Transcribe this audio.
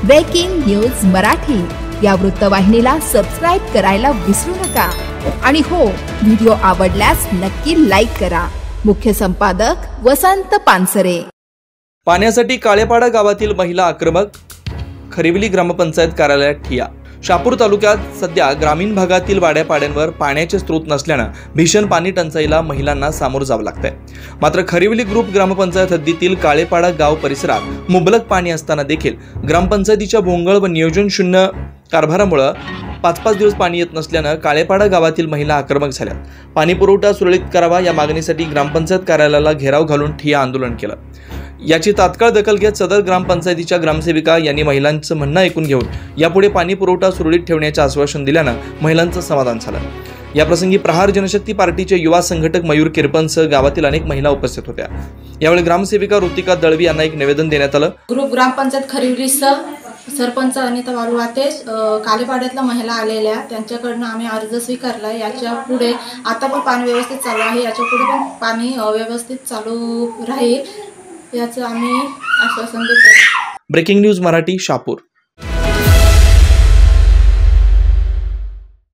Breaking news Marathi या वृत्तवाहिनीला subscribe करायला विसरू नका आणि हो, व्हिडिओ आवडल्यास नक्की लाईक करा। मुख्य संपादक वसंत पानसरे। पाण्यासाठी काळेपाडा गावातील महिला आक्रमक, खरिवली ग्रामपंचायत कार्यालयात ठिया। शहापूर तालुक्यात सध्या ग्रामीण भागातील वाड्यापाड्यांवर पाण्याचे स्रोत नसल्यानं भीषण पाणी टंचाईला महिलांना सामोरं जावं लागतंय। मात्र खरिवली ग्रुप ग्रामपंचायत हद्दीतील काळेपाडा गाव परिसरात मुबलक पाणी असताना देखील ग्रामपंचायतीच्या भोंगळ व नियोजन शून्य कारभारामुळे 5-5 दिवस पाणी येत नसल्यानं काळेपाडा गावातील महिला आक्रमक झाल्या। पाणी पुरवठा सुरळीत करावा या मागणीसाठी ग्रामपंचायत कार्यालयाला घेराव घालून ठिय्या आंदोलन केलं। याची तात्काळ दखल घेत सदर ग्रामपंचायतीच्या ग्रामसेविका यांनी महिलांचं म्हणणं ऐकून घेऊन यापुढे पाणी पुरवठा सुरळीत ठेवण्याचे आश्वासन दिल्यानं महिलांचं समाधान झालं। याप्रसंगी प्रहार जनशक्ती पार्टीचे युवा संघटक मयूर किरपनसह गावातील अनेक महिला उपस्थित होत्या। यावेळी ग्रामसेविका ऋतिका दळवी यांना एक निवेदन देण्यात आलं। ग्रुप ग्रामपंचायत खरिवलीसह सरपंच अनिता बालुवाते कालेपाड्यातल्या महिला आलेल्या त्यांच्याकडनं आम्ही अर्ज स्वीकारला। याच्या पुढे आता पण पाणी व्यवस्थित चालू आहे, याच्या पुढे पण पाणी व्यवस्थित चालू राहील याचं आम्ही आश्वासन देतो। Breaking news Marathi, Shahapur.